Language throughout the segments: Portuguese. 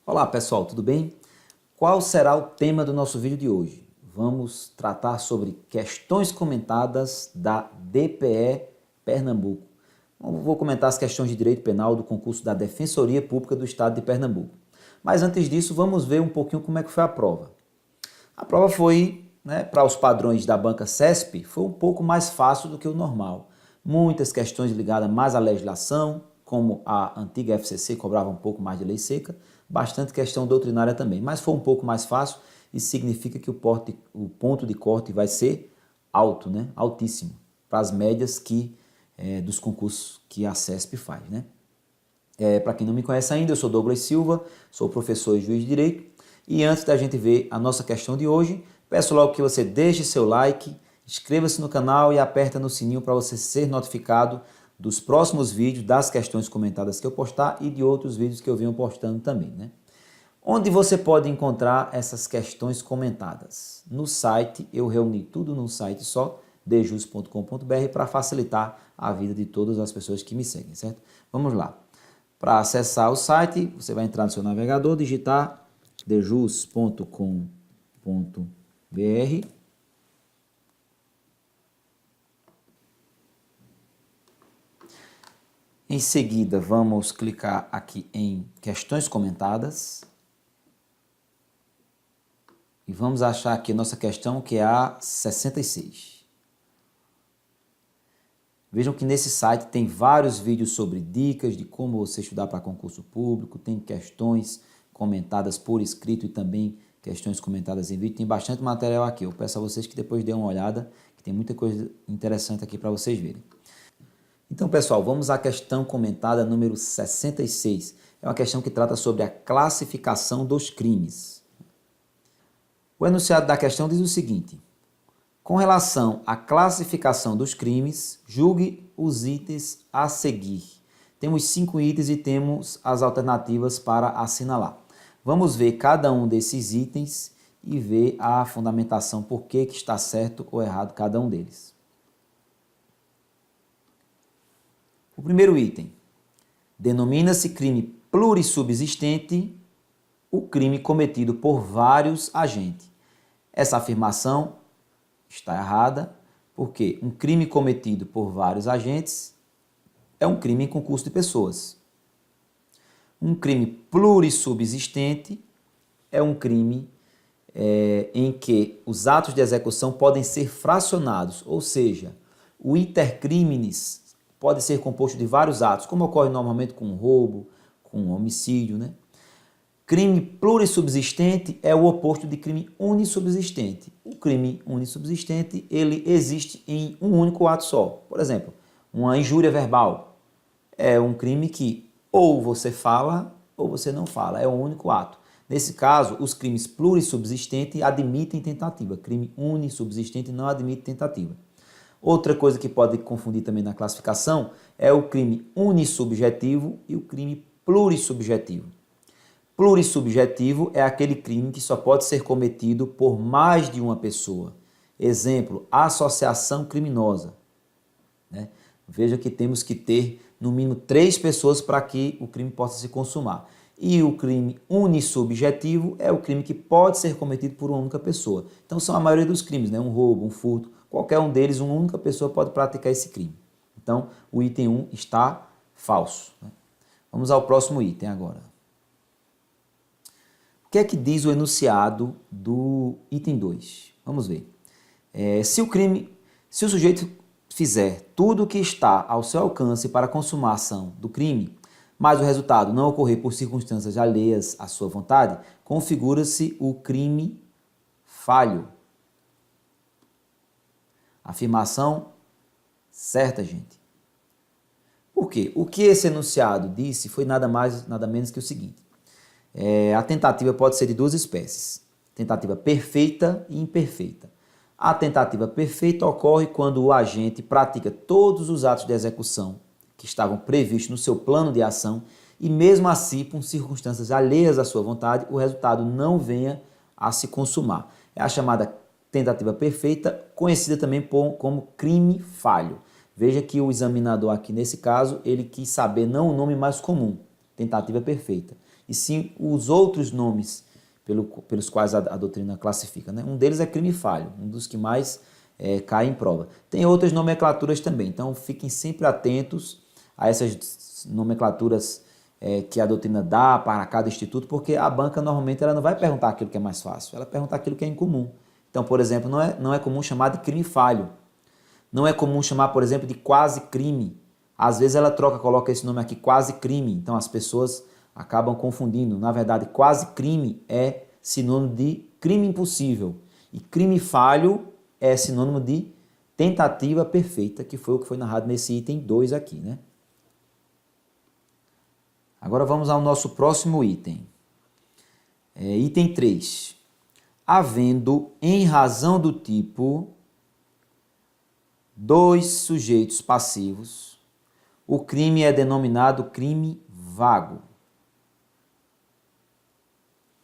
Olá pessoal, tudo bem? Qual será o tema do nosso vídeo de hoje? Vamos tratar sobre questões comentadas da DPE Pernambuco. Vou comentar as questões de direito penal do concurso da Defensoria Pública do Estado de Pernambuco. Mas antes disso, vamos ver um pouquinho como é que foi a prova. A prova foi, para os padrões da banca CESP, foi um pouco mais fácil do que o normal. Muitas questões ligadas mais à legislação, como a antiga FCC cobrava um pouco mais de lei seca, bastante questão doutrinária também, mas foi um pouco mais fácil e significa que o ponto de corte vai ser alto, altíssimo, para as médias dos concursos que a CESP faz. Para quem não me conhece ainda, eu sou Douglas Silva, sou professor e juiz de direito. E antes da gente ver a nossa questão de hoje, peço logo que você deixe seu like, inscreva-se no canal e aperta no sininho para você ser notificado dos próximos vídeos, das questões comentadas que eu postar e de outros vídeos que eu venho postando também. Onde você pode encontrar essas questões comentadas? No site, eu reuni tudo num site só, dejus.com.br, para facilitar a vida de todas as pessoas que me seguem, certo? Vamos lá. Para acessar o site, você vai entrar no seu navegador, digitar dejus.com.br. Em seguida, vamos clicar aqui em questões comentadas. E vamos achar aqui a nossa questão, que é a 66. Vejam que nesse site tem vários vídeos sobre dicas de como você estudar para concurso público, tem questões comentadas por escrito e também questões comentadas em vídeo. Tem bastante material aqui. Eu peço a vocês que depois dêem uma olhada, que tem muita coisa interessante aqui para vocês verem. Então, pessoal, vamos à questão comentada número 66. É uma questão que trata sobre a classificação dos crimes. O enunciado da questão diz o seguinte: com relação à classificação dos crimes, julgue os itens a seguir. Temos 5 itens e temos as alternativas para assinalar. Vamos ver cada um desses itens e ver a fundamentação por que está certo ou errado cada um deles. O primeiro item: denomina-se crime plurissubsistente o crime cometido por vários agentes. Essa afirmação está errada, porque um crime cometido por vários agentes é um crime em concurso de pessoas. Um crime plurissubsistente é um crime em que os atos de execução podem ser fracionados, ou seja, o intercrimes pode ser composto de vários atos, como ocorre normalmente com roubo, com homicídio. Crime plurissubsistente é o oposto de crime unissubsistente. O crime unissubsistente, ele existe em um único ato só. Por exemplo, uma injúria verbal é um crime que ou você fala ou você não fala, é um único ato. Nesse caso, os crimes plurissubsistentes admitem tentativa. Crime unissubsistente não admite tentativa. Outra coisa que pode confundir também na classificação é o crime unissubjetivo e o crime plurissubjetivo. Plurissubjetivo é aquele crime que só pode ser cometido por mais de uma pessoa. Exemplo, associação criminosa. Veja que temos que ter no mínimo 3 pessoas para que o crime possa se consumar. E o crime unissubjetivo é o crime que pode ser cometido por uma única pessoa. Então são a maioria dos crimes, um roubo, um furto, qualquer um deles, uma única pessoa pode praticar esse crime. Então o item 1 está falso. Vamos ao próximo item agora. O que é que diz o enunciado do item 2? Vamos ver. Se o sujeito fizer tudo o que está ao seu alcance para a consumação do crime, mas o resultado não ocorrer por circunstâncias alheias à sua vontade, configura-se o crime falho. Afirmação certa, gente. Por quê? O que esse enunciado disse foi nada mais, nada menos que o seguinte. A tentativa pode ser de 2 espécies: tentativa perfeita e imperfeita. A tentativa perfeita ocorre quando o agente pratica todos os atos de execução que estavam previstos no seu plano de ação e mesmo assim, por circunstâncias alheias à sua vontade, o resultado não venha a se consumar. É a chamada tentativa perfeita, conhecida também como crime falho. Veja que o examinador aqui nesse caso, ele quis saber não o nome mais comum, tentativa perfeita, e sim os outros nomes pelos quais a doutrina classifica, né? Um deles é crime falho, um dos que mais cai em prova. Tem outras nomenclaturas também, então fiquem sempre atentos a essas nomenclaturas que a doutrina dá para cada instituto, porque a banca normalmente ela não vai perguntar aquilo que é mais fácil, ela pergunta aquilo que é incomum. Então, por exemplo, não é comum chamar de crime falho, não é comum chamar, por exemplo, de quase crime. Às vezes ela coloca esse nome aqui, quase crime, então as pessoas acabam confundindo. Na verdade, quase crime é sinônimo de crime impossível, e crime falho é sinônimo de tentativa perfeita, que foi o que foi narrado nesse item 2 aqui, né? Agora vamos ao nosso próximo item. Item 3. Havendo, em razão do tipo, dois sujeitos passivos, o crime é denominado crime vago.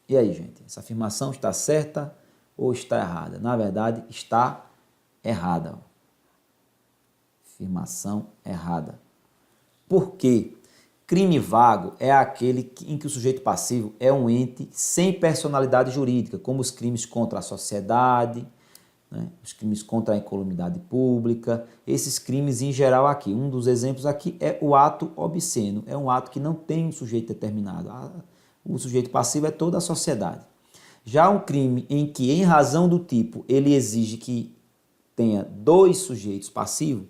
E aí, gente? Essa afirmação está certa ou está errada? Na verdade, está errada. Afirmação errada. Por quê? Crime vago é aquele em que o sujeito passivo é um ente sem personalidade jurídica, como os crimes contra a sociedade, né? Os crimes contra a incolumidade pública, esses crimes em geral aqui. Um dos exemplos aqui é o ato obsceno, é um ato que não tem um sujeito determinado. O sujeito passivo é toda a sociedade. Já um crime em que, em razão do tipo, ele exige que tenha dois sujeitos passivos,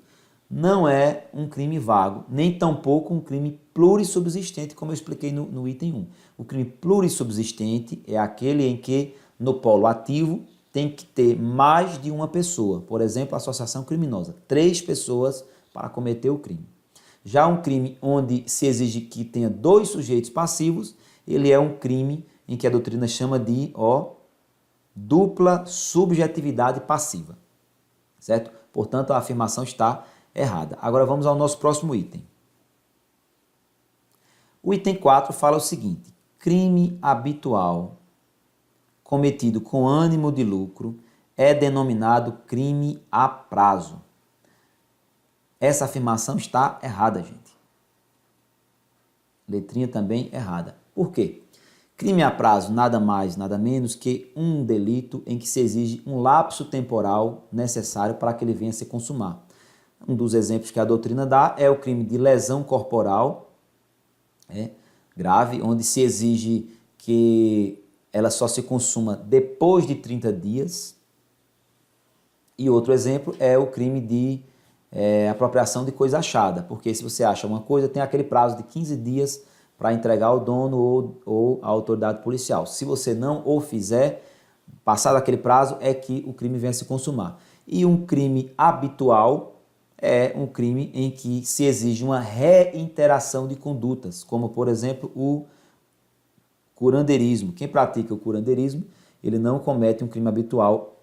não é um crime vago, nem tampouco um crime plurissubsistente, como eu expliquei no item 1. O crime plurissubsistente é aquele em que, no polo ativo, tem que ter mais de uma pessoa. Por exemplo, associação criminosa. 3 pessoas para cometer o crime. Já um crime onde se exige que tenha dois sujeitos passivos, ele é um crime em que a doutrina chama de dupla subjetividade passiva. Certo? Portanto, a afirmação está errada. Agora vamos ao nosso próximo item. O item 4 fala o seguinte: crime habitual cometido com ânimo de lucro é denominado crime a prazo. Essa afirmação está errada, gente. Letrinha também errada. Por quê? Crime a prazo nada mais, nada menos que um delito em que se exige um lapso temporal necessário para que ele venha a se consumar. Um dos exemplos que a doutrina dá é o crime de lesão corporal grave, onde se exige que ela só se consuma depois de 30 dias. E outro exemplo é o crime de apropriação de coisa achada, porque se você acha uma coisa, tem aquele prazo de 15 dias para entregar ao dono ou à autoridade policial. Se você não o fizer, passado aquele prazo, é que o crime vem a se consumar. E um crime habitual é um crime em que se exige uma reiteração de condutas, como, por exemplo, o curandeirismo. Quem pratica o curandeirismo, ele não comete um crime habitual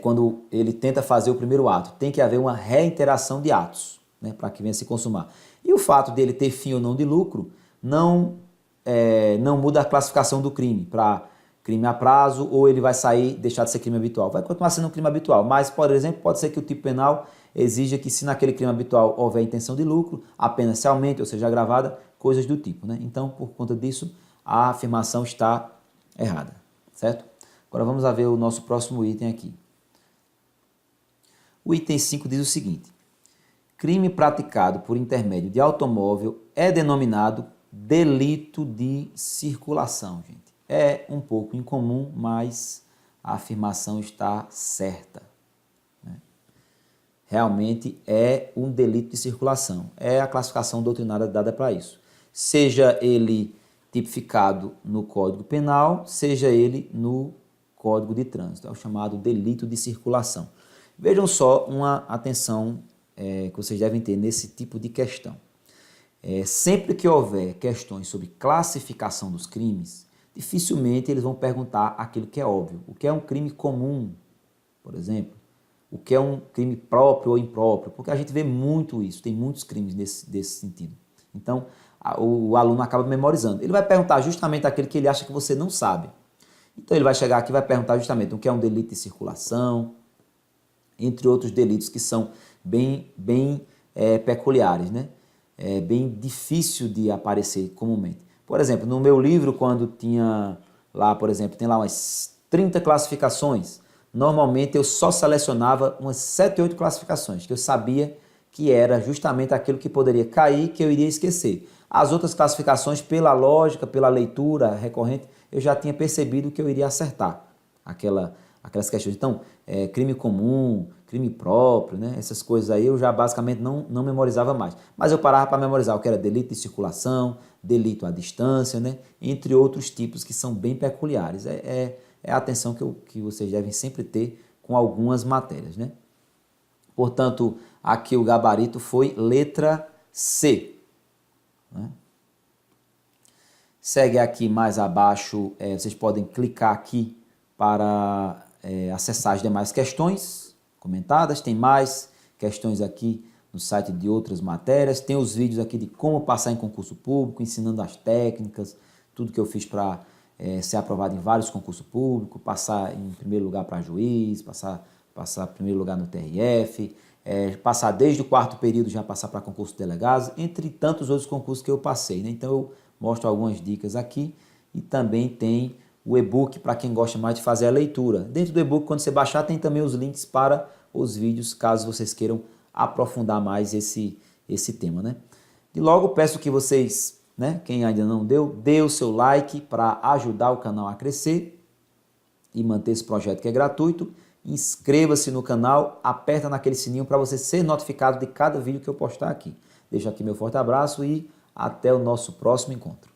quando ele tenta fazer o primeiro ato. Tem que haver uma reiteração de atos, né, para que venha a se consumar. E o fato dele ter fim ou não de lucro não muda a classificação do crime para crime a prazo, ou ele vai deixar de ser crime habitual. Vai continuar sendo um crime habitual, mas, por exemplo, pode ser que o tipo penal exija que, se naquele crime habitual houver intenção de lucro, a pena se aumente ou seja agravada, coisas do tipo, né? Então, por conta disso, a afirmação está errada, certo? Agora vamos ver o nosso próximo item aqui. O item 5 diz o seguinte: crime praticado por intermédio de automóvel é denominado delito de circulação, gente. É um pouco incomum, mas a afirmação está certa, né? Realmente é um delito de circulação. É a classificação doutrinária dada para isso. Seja ele tipificado no Código Penal, seja ele no Código de Trânsito. É o chamado delito de circulação. Vejam só uma atenção que vocês devem ter nesse tipo de questão. Sempre que houver questões sobre classificação dos crimes, dificilmente eles vão perguntar aquilo que é óbvio. O que é um crime comum, por exemplo? O que é um crime próprio ou impróprio? Porque a gente vê muito isso, tem muitos crimes desse sentido. Então, o aluno acaba memorizando. Ele vai perguntar justamente aquele que ele acha que você não sabe. Então, ele vai chegar aqui e vai perguntar justamente o que é um delito de circulação, entre outros delitos que são bem peculiares, né? é bem difícil de aparecer comumente. Por exemplo, no meu livro, quando tinha lá, por exemplo, tem lá umas 30 classificações, normalmente eu só selecionava umas 7, 8 classificações, que eu sabia que era justamente aquilo que poderia cair, que eu iria esquecer. As outras classificações, pela lógica, pela leitura recorrente, eu já tinha percebido que eu iria acertar aquelas questões. Então, crime comum, crime próprio, né? Essas coisas aí eu já basicamente não memorizava mais. Mas eu parava para memorizar o que era delito de circulação, delito à distância, né? Entre outros tipos que são bem peculiares. É a atenção que vocês devem sempre ter com algumas matérias, né? Portanto, aqui o gabarito foi letra C. Né? Segue aqui mais abaixo, vocês podem clicar aqui para acessar as demais questões comentadas. Tem mais questões aqui no site de outras matérias. Tem os vídeos aqui de como passar em concurso público, ensinando as técnicas, tudo que eu fiz para ser aprovado em vários concursos públicos, passar em primeiro lugar para juiz, passar em primeiro lugar no TRF, passar desde o 4º período já passar para concurso de delegados, entre tantos outros concursos que eu passei, né? Então eu mostro algumas dicas aqui e também tem o e-book para quem gosta mais de fazer a leitura. Dentro do e-book, quando você baixar, tem também os links para os vídeos, caso vocês queiram aprofundar mais esse tema, né? E logo peço que vocês, né, quem ainda não dê o seu like para ajudar o canal a crescer e manter esse projeto que é gratuito. Inscreva-se no canal, aperta naquele sininho para você ser notificado de cada vídeo que eu postar aqui. Deixo aqui meu forte abraço e até o nosso próximo encontro.